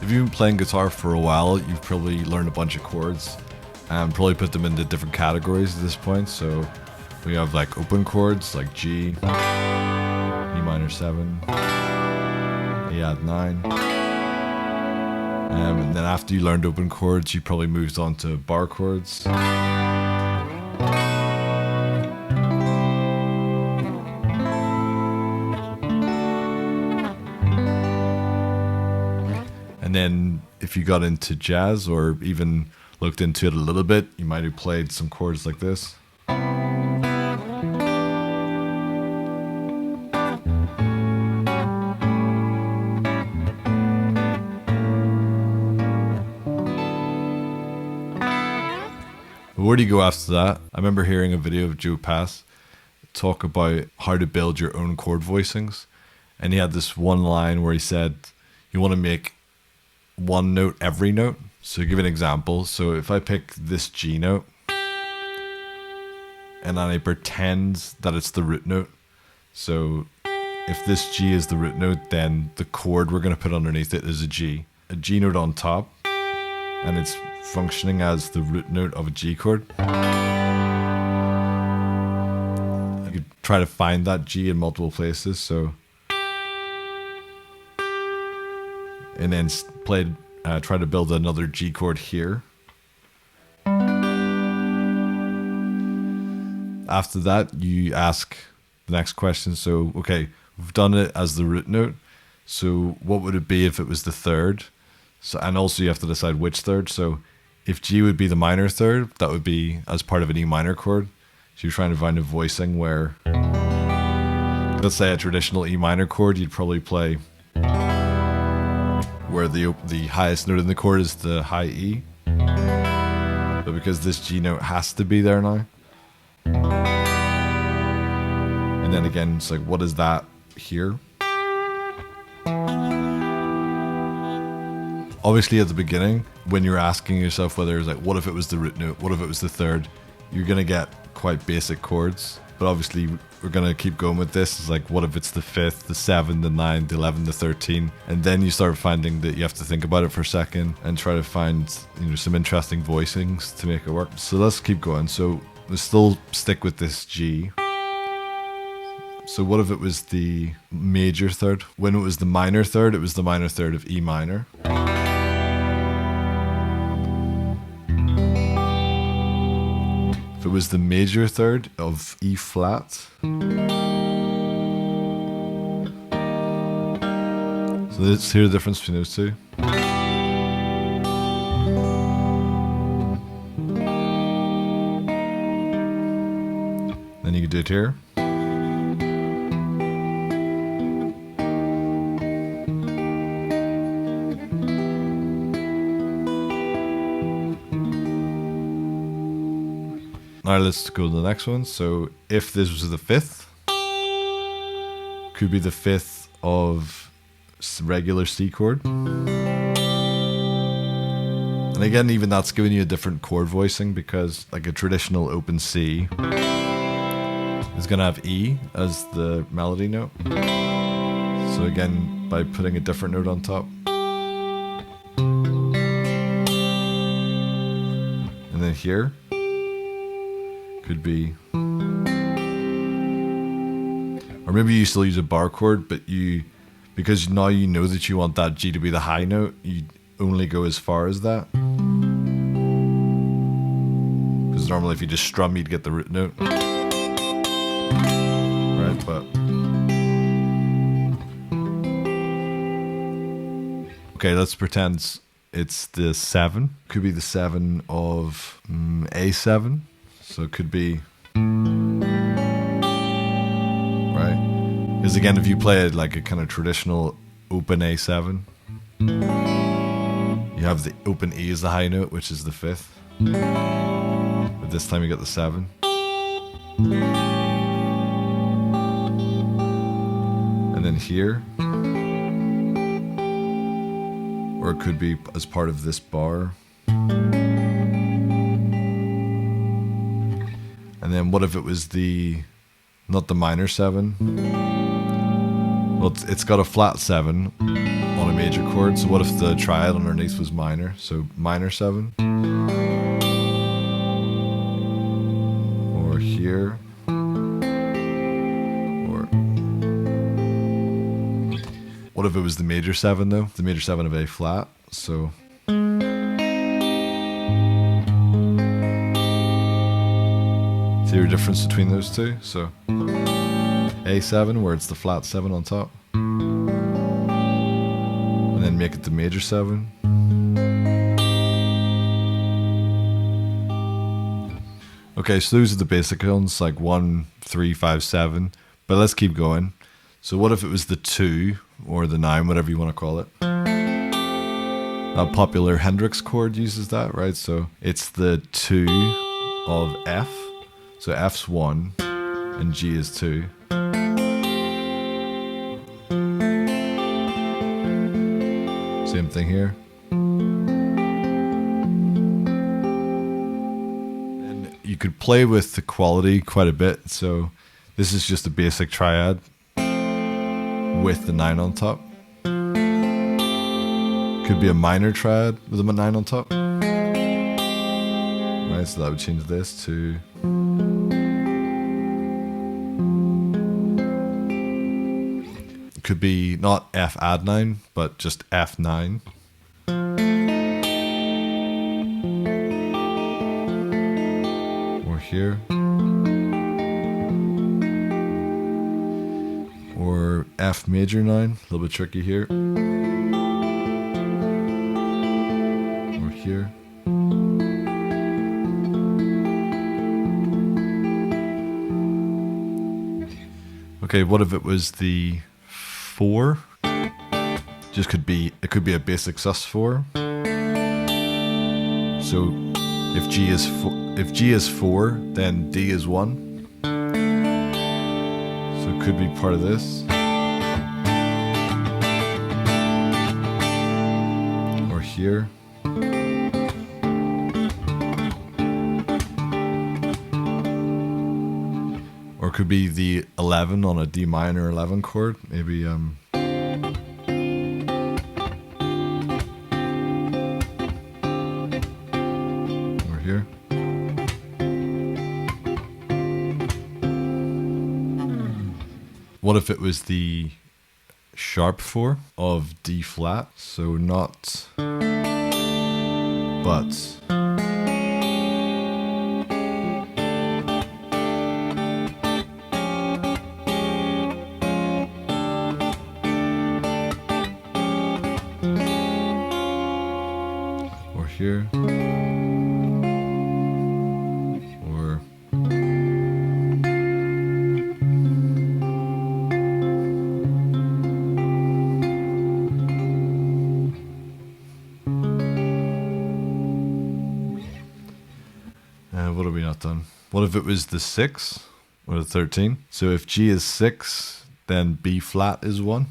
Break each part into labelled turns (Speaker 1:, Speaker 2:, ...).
Speaker 1: If you've been playing guitar for a while, you've probably learned a bunch of chords and probably put them into different categories at this point. So we have like open chords like G, E minor 7, A add 9. And then after you learned open chords, you probably moved on to bar chords. And then if you got into jazz or even looked into it a little bit, you might have played some chords like this. Where do you go after that? I remember hearing a video of Joe Pass talk about how to build your own chord voicings. And he had this one line where he said, you want to make one note every note. So give an example. So if I pick this G note and then I pretend that it's the root note. So if this G is the root note, then the chord we're going to put underneath it is a G note on top, and it's functioning as the root note of a G chord. You could try to find that G in multiple places. So, and then try to build another G chord here. After that, you ask the next question. So, okay, we've done it as the root note. So what would it be if it was the third? So, and also you have to decide which third. So if G would be the minor third, that would be as part of an E minor chord. So you're trying to find a voicing where, let's say a traditional E minor chord, you'd probably play where the highest note in the chord is the high E. But because this G note has to be there now. And then again, it's like, what is that here? Obviously at the beginning, when you're asking yourself whether it's like, what if it was the root note? What if it was the third? You're going to get quite basic chords. But obviously we're going to keep going with this. It's like, what if it's the 5th, the 7, the 9, the 11, the 13? And then you start finding that you have to think about it for a second and try to find, some interesting voicings to make it work. So let's keep going. So we'll still stick with this G. So what if it was the major third? When it was the minor third, it was the minor third of E minor. If it was the major third of E flat. So let's hear the difference between those two. Then you can do it here. Now let's go to the next one. So if this was the 5th, could be the 5th of regular C chord. And again, even that's giving you a different chord voicing, because like a traditional open C is going to have E as the melody note. So again, by putting a different note on top. And then here could be, or maybe you still use a bar chord, but because now you know that you want that G to be the high note, you only go as far as that. Because normally if you just strum, you'd get the root note. Right, but okay, let's pretend it's the 7. Could be the 7 of A7. So it could be, right? Because again, if you play it like a kind of traditional open A7, you have the open E as the high note, which is the 5th. But this time you get the 7. And then here, or it could be as part of this bar. And then what if it was not the minor 7? Well, it's got a flat 7 on on a major chord. So what if the triad underneath was minor? So minor 7. Or here. Or what if it was the major 7 though? The major 7 of A flat. So see your difference between those two? So A7 where it's the flat 7 on top. And then make it the major 7. Okay, so those are the basic ones, like 1, 3, 5, 7. But let's keep going. So what if it was the 2 or the 9, whatever you want to call it? That popular Hendrix chord uses that, right? So it's the 2 of F. So F's 1 and G is 2. Same thing here. And you could play with the quality quite a bit. So this is just a basic triad with the 9 on top. Could be a minor triad with a 9 on top. Right, so that would change this to... Could be not F add 9, but just F9. Or here. Or F major 9, a little bit tricky here. Or here. Okay, what if it was the 4? It could be a basic sus4. So if G is 4, then D is 1. So it could be part of this. Or here. Or it could be the 11 on a D minor 11 chord. Maybe or here. What if it was the sharp 4 of D flat? So not, but. Or here. Or what have we not done? What if it was the 6 or the 13? So if G is 6, then B flat is 1.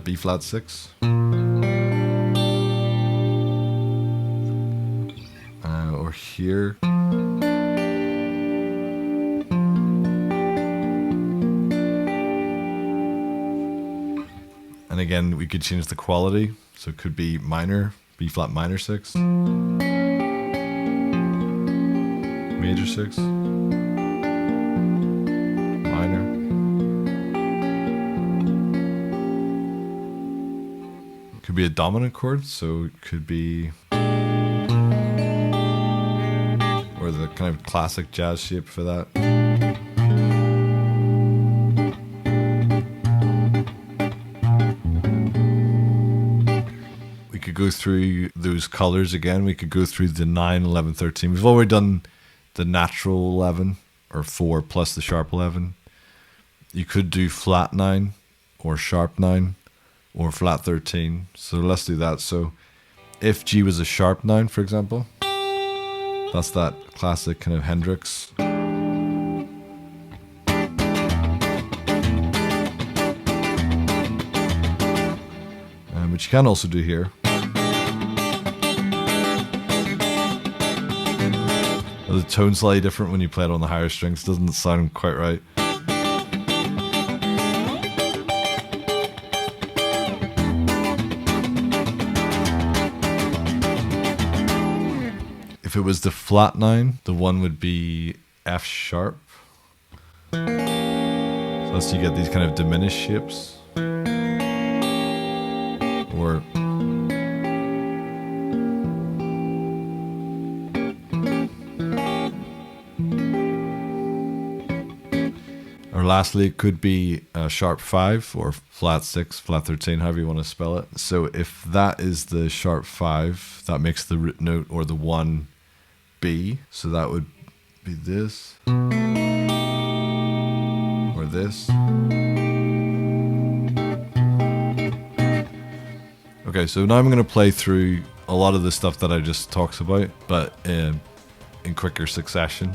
Speaker 1: B flat 6. Or here. And again, we could change the quality. So it could be minor, B flat minor 6. Major 6. Minor. Could be a dominant chord, so it could be, or the kind of classic jazz shape for that. We could go through those colors again. We could go through the 9, 11, 13. We've already done the natural 11 or 4 plus the sharp 11. You could do flat 9 or sharp 9. Or flat 13. So let's do that. So if G was a sharp 9, for example, that's that classic kind of Hendrix. Which you can also do here. The tone's slightly different when you play it on the higher strings. Doesn't sound quite right. If it was the flat 9, the 1 would be F sharp. So that's you get these kind of diminished shapes. Or lastly, it could be a sharp 5 or flat 6, flat 13, however you want to spell it. So if that is the sharp 5, that makes the root note or the 1 B. So that would be this or this. Okay, so now I'm going to play through a lot of the stuff that I just talked about, but in quicker succession.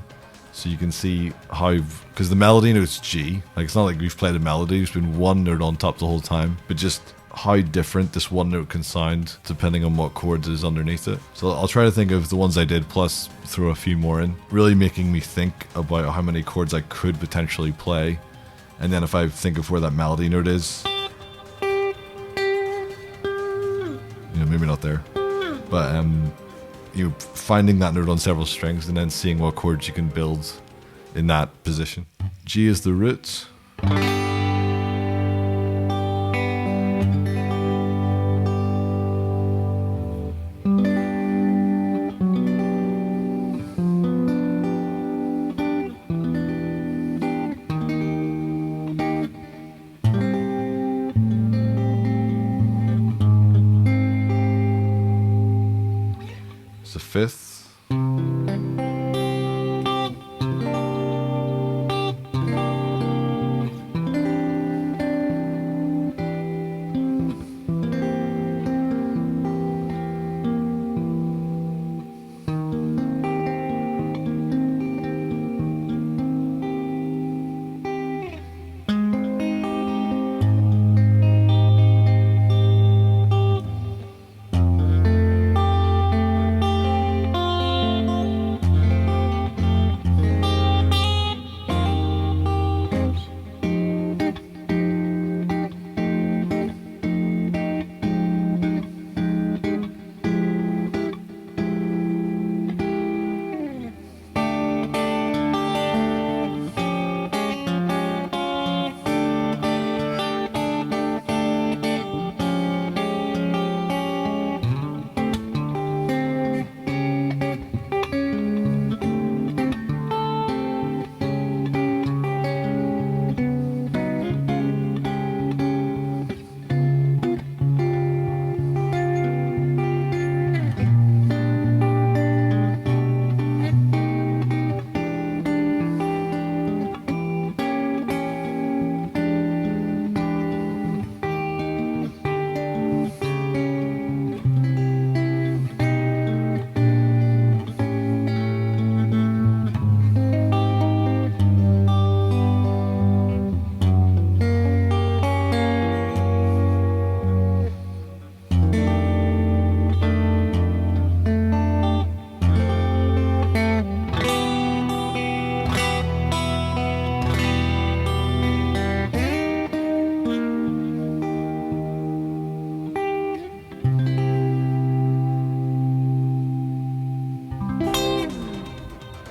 Speaker 1: So you can see how, because the melody note's G, like it's not like we've played a melody, there's been one note on top the whole time, but just how different this one note can sound depending on what chords is underneath it. So I'll try to think of the ones I did plus throw a few more in, really making me think about how many chords I could potentially play. And then if I think of where that melody note is, you know, maybe not there, but you know, finding that note on several strings and then seeing what chords you can build in that position. G is the root. It's the 5th.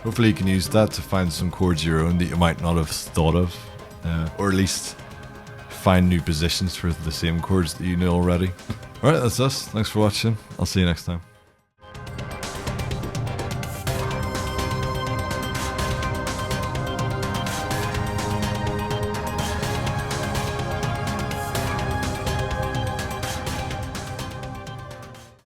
Speaker 1: Hopefully you can use that to find some chords of your own that you might not have thought of, or at least find new positions for the same chords that you know already. Alright, that's us. Thanks for watching. I'll see you next time.